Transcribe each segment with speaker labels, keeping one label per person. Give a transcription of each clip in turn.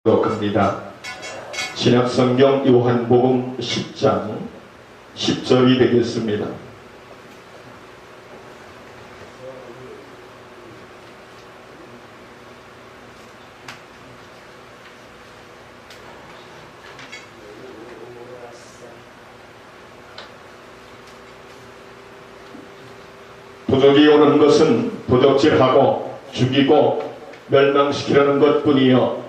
Speaker 1: 합니다. 신약성경 요한복음 10장 10절이 되겠습니다. 도적이 오는 것은 도적질하고 죽이고 멸망시키려는 것뿐이요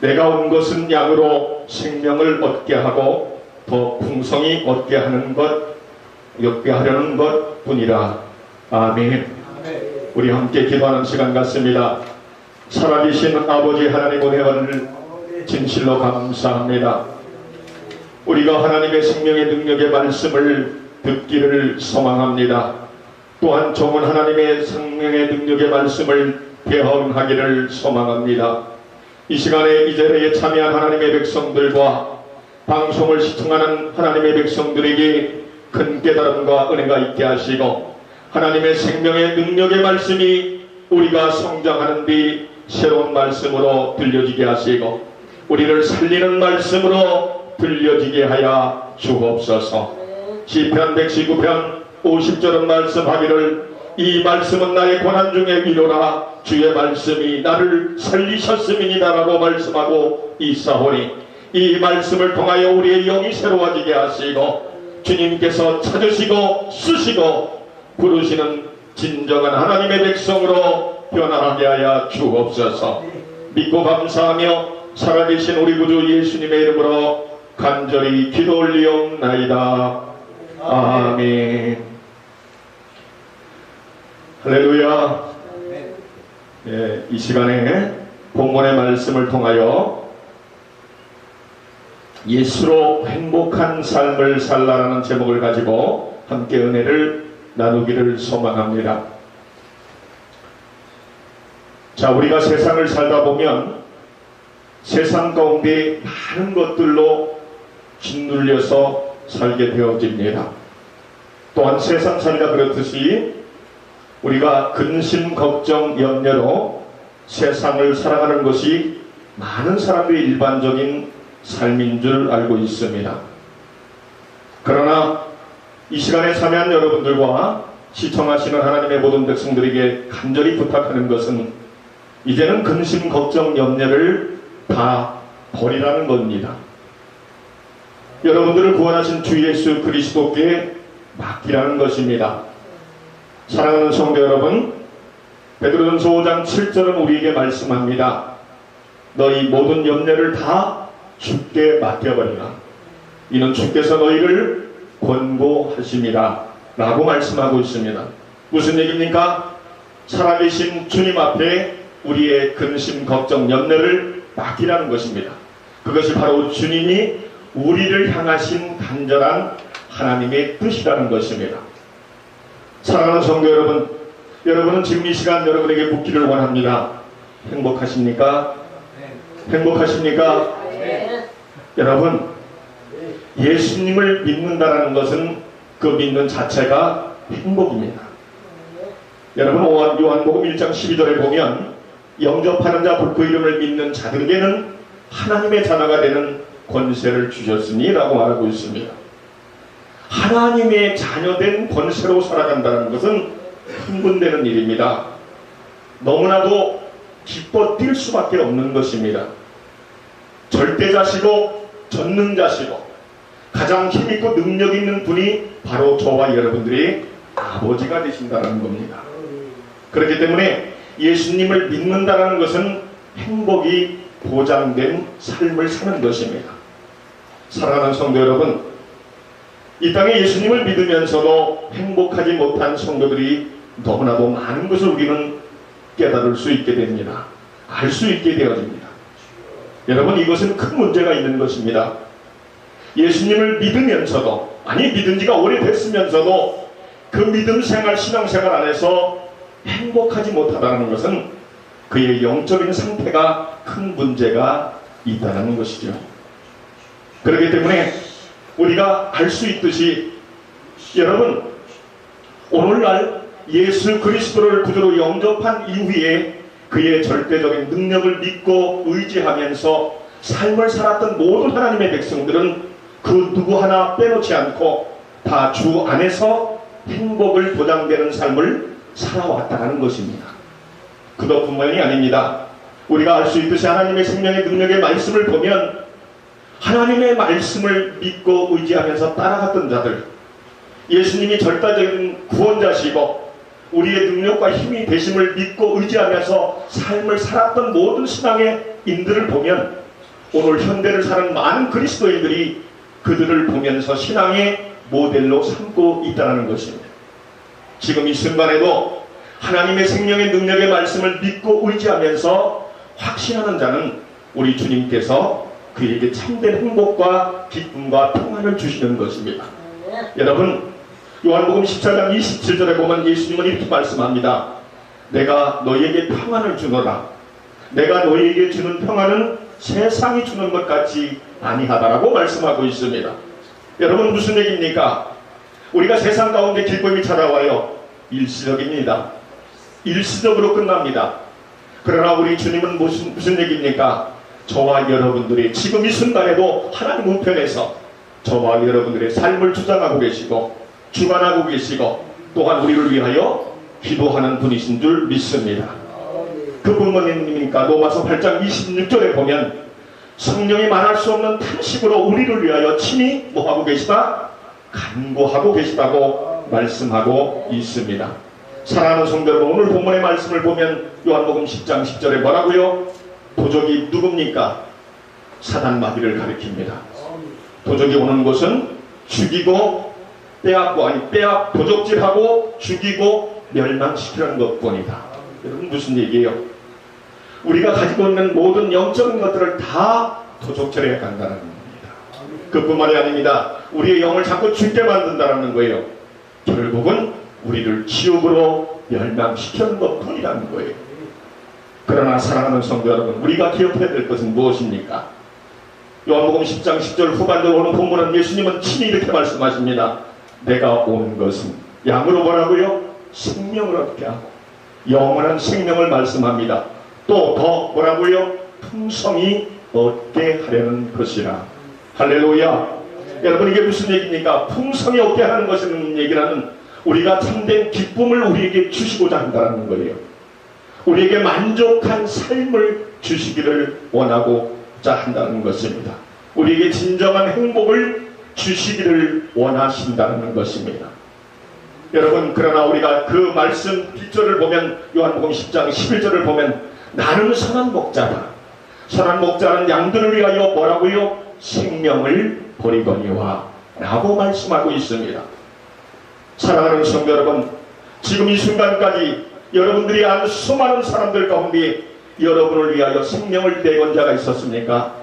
Speaker 1: 내가 온 것은 양으로 생명을 얻게 하고 더 풍성히 얻게 하는 것, 얻게 하려는 것 뿐이라. 아멘. 우리 함께 기도하는 시간 같습니다. 살아계신 아버지 하나님 은혜를 진실로 감사합니다. 우리가 하나님의 생명의 능력의 말씀을 듣기를 소망합니다. 또한 종은 하나님의 생명의 능력의 말씀을 대언하기를 소망합니다. 이 시간에 이 자리에 참여한 하나님의 백성들과 방송을 시청하는 하나님의 백성들에게 큰 깨달음과 은혜가 있게 하시고 하나님의 생명의 능력의 말씀이 우리가 성장하는 뒤 새로운 말씀으로 들려지게 하시고 우리를 살리는 말씀으로 들려지게 하여 주옵소서. 시편 119편 50절은 말씀하기를 이 말씀은 나의 고난 중에 위로라 주의 말씀이 나를 살리셨음이니라 라고 말씀하고 있사오니 이 말씀을 통하여 우리의 영이 새로워지게 하시고 주님께서 찾으시고 쓰시고 부르시는 진정한 하나님의 백성으로 변화하게 하여 주옵소서. 믿고 감사하며 살아계신 우리 구주 예수님의 이름으로 간절히 기도 올리옵나이다. 아멘. 할렐루야. 예, 이 시간에 본문의 말씀을 통하여 예수로 행복한 삶을 살라라는 제목을 가지고 함께 은혜를 나누기를 소망합니다. 자, 우리가 세상을 살다 보면 세상 가운데 많은 것들로 짓눌려서 살게 되어집니다. 또한 세상 살이가 그렇듯이 우리가 근심, 걱정, 염려로 세상을 살아가는 것이 많은 사람들의 일반적인 삶인 줄 알고 있습니다. 그러나 이 시간에 참여한 여러분들과 시청하시는 하나님의 모든 백성들에게 간절히 부탁하는 것은 이제는 근심, 걱정, 염려를 다 버리라는 겁니다. 여러분들을 구원하신 주 예수 그리스도께 맡기라는 것입니다. 사랑하는 성도 여러분, 베드로전서 5장 7절은 우리에게 말씀합니다. 너희 모든 염려를 다 주께 맡겨버리라. 이는 주께서 너희를 권고하심이라 라고 말씀하고 있습니다. 무슨 얘기입니까? 살아계신 주님 앞에 우리의 근심, 걱정, 염려를 맡기라는 것입니다. 그것이 바로 주님이 우리를 향하신 간절한 하나님의 뜻이라는 것입니다. 사랑하는 성도 여러분, 여러분은 지금 이 시간 여러분에게 묻기를 원합니다. 행복하십니까? 행복하십니까? 여러분, 예수님을 믿는다는 것은 그 믿는 자체가 행복입니다. 여러분, 요한복음 1장 12절에 보면 영접하는 자 곧 그 이름을 믿는 자들에게는 하나님의 자녀가 되는 권세를 주셨으니 라고 말하고 있습니다. 하나님의 자녀된 권세로 살아간다는 것은 흥분되는 일입니다. 너무나도 기뻐 뛸 수밖에 없는 것입니다. 절대자시고 전능자시고 가장 힘있고 능력 있는 분이 바로 저와 여러분들의 아버지가 되신다는 겁니다. 그렇기 때문에 예수님을 믿는다는 것은 행복이 보장된 삶을 사는 것입니다. 사랑하는 성도 여러분, 이 땅에 예수님을 믿으면서도 행복하지 못한 성도들이 너무나도 많은 것을 우리는 깨달을 수 있게 됩니다. 알 수 있게 되어집니다. 여러분, 이것은 큰 문제가 있는 것입니다. 예수님을 믿으면서도, 아니 믿은 지가 오래됐으면서도 그 믿음 생활, 신앙생활 안에서 행복하지 못하다는 것은 그의 영적인 상태가 큰 문제가 있다는 것이죠. 그렇기 때문에 우리가 알 수 있듯이 여러분, 오늘날 예수 그리스도를 구주로 영접한 이후에 그의 절대적인 능력을 믿고 의지하면서 삶을 살았던 모든 하나님의 백성들은 그 누구 하나 빼놓지 않고 다 주 안에서 행복을 보장되는 삶을 살아왔다는 것입니다. 그것뿐만이 아닙니다. 우리가 알 수 있듯이 하나님의 생명의 능력의 말씀을 보면 하나님의 말씀을 믿고 의지하면서 따라갔던 자들, 예수님이 절대적인 구원자시고 우리의 능력과 힘이 되심을 믿고 의지하면서 삶을 살았던 모든 신앙의 인들을 보면 오늘 현대를 사는 많은 그리스도인들이 그들을 보면서 신앙의 모델로 삼고 있다는 것입니다. 지금 이 순간에도 하나님의 생명의 능력의 말씀을 믿고 의지하면서 확신하는 자는 우리 주님께서 그에게 참된 행복과 기쁨과 평안을 주시는 것입니다. 여러분, 요한복음 14장 27절에 보면 예수님은 이렇게 말씀합니다. 내가 너희에게 평안을 주노라. 내가 너희에게 주는 평안은 세상이 주는 것 같이 아니하다라고 말씀하고 있습니다. 여러분, 무슨 얘기입니까? 우리가 세상 가운데 기쁨이 찾아와요. 일시적입니다. 일시적으로 끝납니다. 그러나 우리 주님은 무슨 얘기입니까? 저와 여러분들이 지금 이 순간에도 하나님 우편에서 저와 여러분들의 삶을 주장하고 계시고 주관하고 계시고 또한 우리를 위하여 기도하는 분이신 줄 믿습니다. 그뿐만입니까? 로마서 8장 26절에 보면 성령이 말할 수 없는 탄식으로 우리를 위하여 친히 뭐하고 계시다? 간구하고 계시다고 말씀하고 있습니다. 사랑하는 성도 여러분, 오늘 본문의 말씀을 보면 요한복음 10장 10절에 뭐라고요? 도적이 누굽니까? 사단 마귀를 가리킵니다. 도적이 오는 곳은 죽이고 도적질하고 죽이고 멸망시키는 것뿐이다. 여러분, 무슨 얘기예요? 우리가 가지고 있는 모든 영적인 것들을 다 도적질해 간다는 겁니다. 그뿐만이 아닙니다. 우리의 영을 자꾸 죽게 만든다는 거예요. 결국은 우리를 지옥으로 멸망시키는 것뿐이라는 거예요. 그러나 사랑하는 성도 여러분, 우리가 기억해야 될 것은 무엇입니까? 요한복음 10장 10절 후반절 오는 본문은 예수님은 친히 이렇게 말씀하십니다. 내가 온 것은 양으로 뭐라고요? 생명을 얻게 하고 영원한 생명을 말씀합니다. 또 더 뭐라고요? 풍성히 얻게 하려는 것이라. 할렐루야. 여러분, 이게 무슨 얘기입니까? 풍성히 얻게 하는 것이라는 얘기는 우리가 참된 기쁨을 우리에게 주시고자 한다는 거예요. 우리에게 만족한 삶을 주시기를 원하고자 한다는 것입니다. 우리에게 진정한 행복을 주시기를 원하신다는 것입니다. 여러분, 그러나 우리가 그 말씀 뒷절을 보면 요한복음 10장 11절을 보면 나는 선한 목자다. 선한 목자는 양들을 위하여 뭐라고요? 생명을 버리거니와 라고 말씀하고 있습니다. 사랑하는 성도 여러분, 지금 이 순간까지 여러분들이 아는 수많은 사람들 가운데 여러분을 위하여 생명을 내건 자가 있었습니까?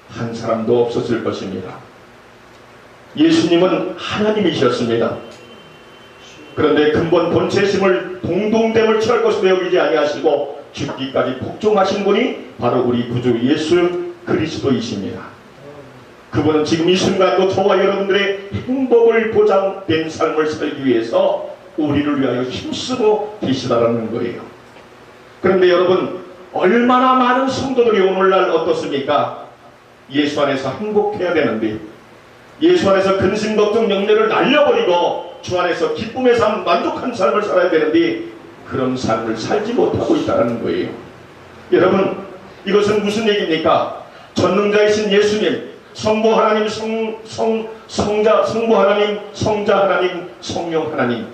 Speaker 1: 한 사람도 없었을 것입니다. 예수님은 하나님이셨습니다. 그런데 근본 본체심을 동동됨을 취할 것으로 여기지 아니하시고 죽기까지 복종하신 분이 바로 우리 구주 예수 그리스도이십니다. 그분은 지금 이 순간도 저와 여러분들의 행복을 보장된 삶을 살기 위해서 우리를 위하여 힘쓰고 계시다라는 거예요. 그런데 여러분, 얼마나 많은 성도들이 오늘날 어떻습니까? 예수 안에서 행복해야 되는데, 예수 안에서 근심 걱정 염려를 날려버리고 주 안에서 기쁨의 삶, 만족한 삶을 살아야 되는데 그런 삶을 살지 못하고 있다는 거예요. 여러분, 이것은 무슨 얘기입니까? 전능자이신 예수님, 성부 하나님, 성부 하나님, 성자 하나님, 성령 하나님,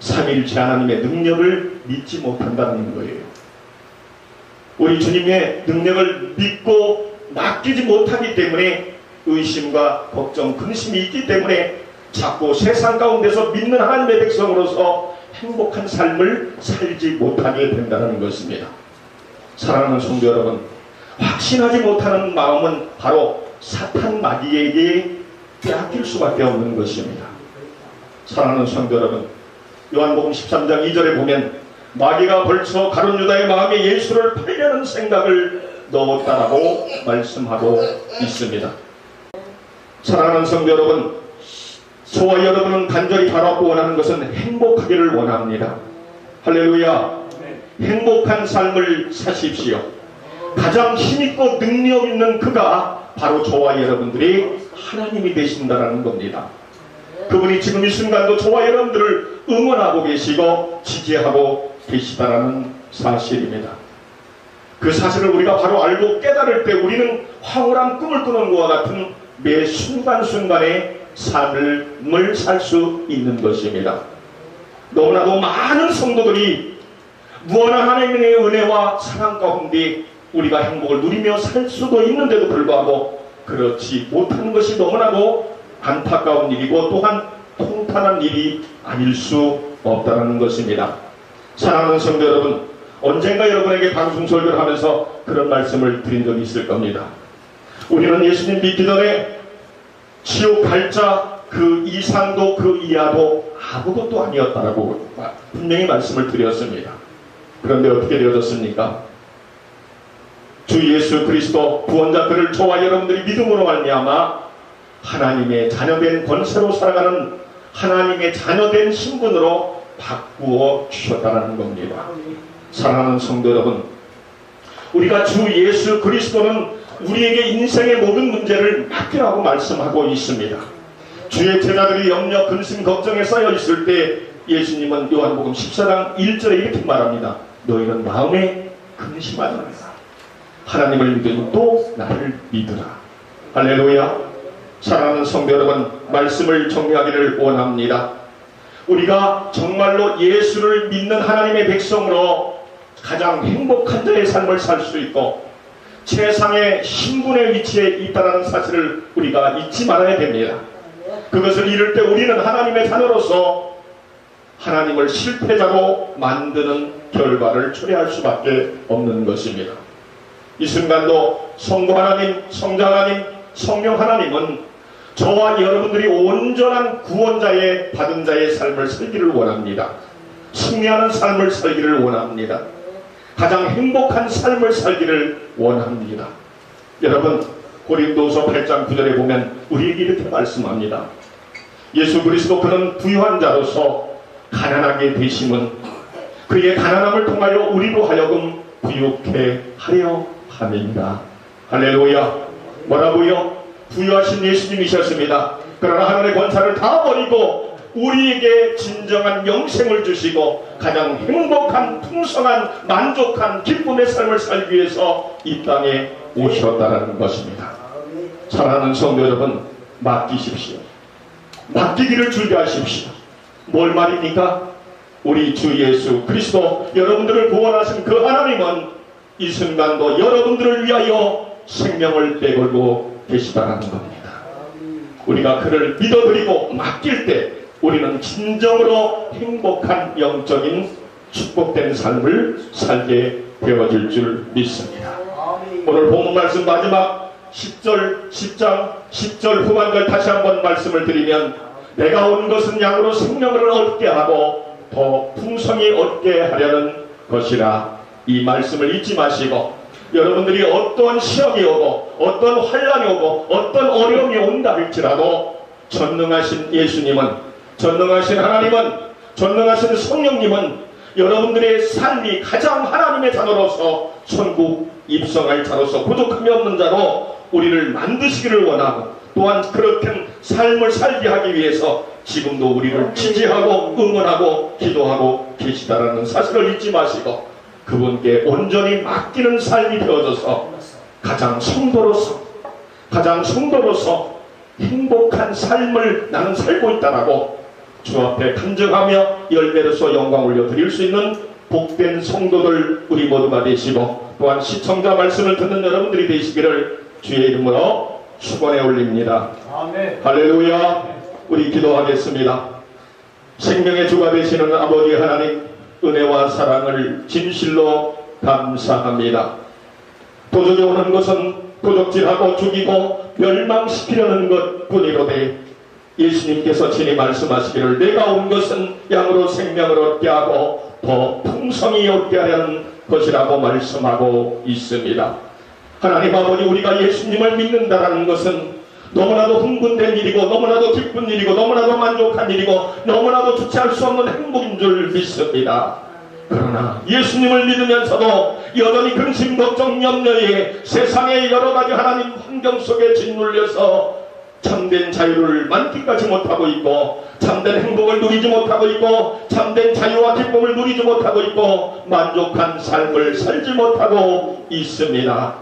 Speaker 1: 삼일체 하나님의 능력을 믿지 못한다는 거예요. 우리 주님의 능력을 믿고 맡기지 못하기 때문에 의심과 걱정, 근심이 있기 때문에 자꾸 세상 가운데서 믿는 하나님의 백성으로서 행복한 삶을 살지 못하게 된다는 것입니다. 사랑하는 성도 여러분, 확신하지 못하는 마음은 바로 사탄 마귀에게 빼앗길 수밖에 없는 것입니다. 사랑하는 성도 여러분, 요한복음 13장 2절에 보면 마귀가 벌써 가룟 유다의 마음에 예수를 팔려는 생각을 넣었다라고 말씀하고 있습니다. 사랑하는 성도 여러분, 저와 여러분은 간절히 바라고 원하는 것은 행복하기를 원합니다. 할렐루야. 행복한 삶을 사십시오. 가장 힘있고 능력 있는 그가 바로 저와 여러분들이 하나님이 되신다는 겁니다. 그분이 지금 이 순간도 저와 여러분들을 응원하고 계시고 지지하고 계시다는 사실입니다. 그 사실을 우리가 바로 알고 깨달을 때 우리는 황홀한 꿈을 꾸는 것과 같은 매 순간순간의 삶을 살 수 있는 것입니다. 너무나도 많은 성도들이 무한한 하나님의 은혜와 사랑 가운데 우리가 행복을 누리며 살 수도 있는데도 불구하고 그렇지 못하는 것이 너무나도 안타까운 일이고 또한 통탄한 일이 아닐 수 없다는 것입니다. 사랑하는 성도 여러분, 언젠가 여러분에게 방송 설교를 하면서 그런 말씀을 드린 적이 있을 겁니다. 우리는 예수님 믿기 전에 지옥 갈자 그 이상도 그 이하도 아무것도 아니었다라고 분명히 말씀을 드렸습니다. 그런데 어떻게 되어졌습니까? 주 예수 그리스도 구원자 그를 저와 여러분들이 믿음으로 말미암아 하나님의 자녀된 권세로 살아가는 하나님의 자녀된 신분으로 바꾸어 주셨다는 겁니다. 사랑하는 성도 여러분, 우리가 주 예수 그리스도는 우리에게 인생의 모든 문제를 맡기라고 말씀하고 있습니다. 주의 제자들이 염려, 근심, 걱정에 쌓여 있을 때 예수님은 요한복음 14장 1절에 이렇게 말합니다. 너희는 마음에 근심하지 말라. 하나님을 믿으니 또 나를 믿으라. 할렐루야. 사랑하는 성도 여러분, 말씀을 정리하기를 원합니다. 우리가 정말로 예수를 믿는 하나님의 백성으로 가장 행복한 자의 삶을 살 수 있고 세상의 신분의 위치에 있다는 사실을 우리가 잊지 말아야 됩니다. 그것을 이룰 때 우리는 하나님의 자녀로서 하나님을 실패자로 만드는 결과를 초래할 수밖에 없는 것입니다. 이 순간도 성부 하나님, 성자 하나님, 성령 하나님은 저와 여러분들이 온전한 구원자의 받은 자의 삶을 살기를 원합니다. 승리하는 삶을 살기를 원합니다. 가장 행복한 삶을 살기를 원합니다. 여러분, 고린도서 8장 9절에 보면 우리에게 이렇게 말씀합니다. 예수 그리스도 그는 부유한 자로서 가난하게 되심은 그의 가난함을 통하여 우리로 하여금 부유케 하려 함입니다. 할렐루야. 뭐라고요? 부유하신 예수님이셨습니다. 그러나 하늘의 권세를 다 버리고 우리에게 진정한 영생을 주시고 가장 행복한 풍성한 만족한 기쁨의 삶을 살기 위해서 이 땅에 오셨다는 것입니다. 사랑하는 성도 여러분, 맡기십시오. 맡기기를 준비하십시오. 뭘 말입니까? 우리 주 예수 그리스도 여러분들을 구원하신 그 하나님은 이 순간도 여러분들을 위하여 생명을 내걸고 계시다는 겁니다. 우리가 그를 믿어드리고 맡길 때 우리는 진정으로 행복한 영적인 축복된 삶을 살게 되어질 줄 믿습니다. 오늘 본문 말씀 마지막 10장 후반절 다시 한번 말씀을 드리면 내가 온 것은 양으로 생명을 얻게 하고 더 풍성히 얻게 하려는 것이라. 이 말씀을 잊지 마시고 여러분들이 어떤 시험이 오고 어떤 환란이 오고 어떤 어려움이 온다 할지라도 전능하신 예수님은, 전능하신 하나님은, 전능하신 성령님은 여러분들의 삶이 가장 하나님의 자녀로서 천국 입성할 자로서 부족함이 없는 자로 우리를 만드시기를 원하고 또한 그렇게 삶을 살게 하기 위해서 지금도 우리를 지지하고 응원하고 기도하고 계시다라는 사실을 잊지 마시고 그분께 온전히 맡기는 삶이 되어져서 가장 성도로서 행복한 삶을 나는 살고 있다라고 주 앞에 간증하며 열매로서 영광 올려드릴 수 있는 복된 성도들 우리 모두가 되시고 또한 시청자 말씀을 듣는 여러분들이 되시기를 주의 이름으로 축원해 올립니다. 아멘. 할렐루야. 우리 기도하겠습니다. 생명의 주가 되시는 아버지 하나님, 은혜와 사랑을 진실로 감사합니다. 도적이 오는 것은 도적질하고 죽이고 멸망시키려는 것뿐이로되 예수님께서 친히 말씀하시기를 내가 온 것은 양으로 생명을 얻게 하고 더 풍성히 얻게 하려는 것이라고 말씀하고 있습니다. 하나님 아버지, 우리가 예수님을 믿는다라는 것은 너무나도 흥분된 일이고 너무나도 기쁜 일이고 너무나도 만족한 일이고 너무나도 주체할 수 없는 행복인 줄 믿습니다. 그러나 예수님을 믿으면서도 여전히 근심 걱정 염려에 세상의 여러 가지 하나님 환경 속에 짓눌려서 참된 자유를 만끽하지 못하고 있고 참된 행복을 누리지 못하고 있고 참된 자유와 기쁨을 누리지 못하고 있고 만족한 삶을 살지 못하고 있습니다.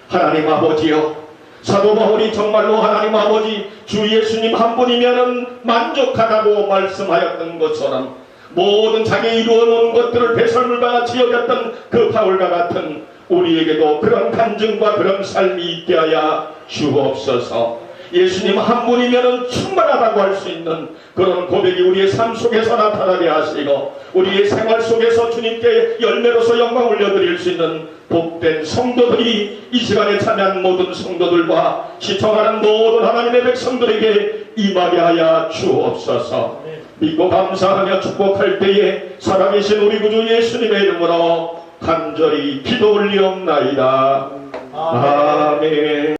Speaker 1: 하나님 아버지여, 사도 바울이 정말로 하나님 아버지 주 예수님 한 분이면은 만족하다고 말씀하였던 것처럼 모든 자기 이루어놓은 것들을 배설물과 같이 여겼던 그 바울과 같은 우리에게도 그런 간증과 그런 삶이 있게 하여 주옵소서. 예수님 한 분이면 충분하다고 할 수 있는 그런 고백이 우리의 삶 속에서 나타나게 하시고 우리의 생활 속에서 주님께 열매로서 영광 올려드릴 수 있는 복된 성도들이 이 시간에 참여한 모든 성도들과 시청하는 모든 하나님의 백성들에게 임하게 하여 주옵소서. 믿고 감사하며 축복할 때에 살아계신 우리 구주 예수님의 이름으로 간절히 기도 올리옵나이다. 아멘.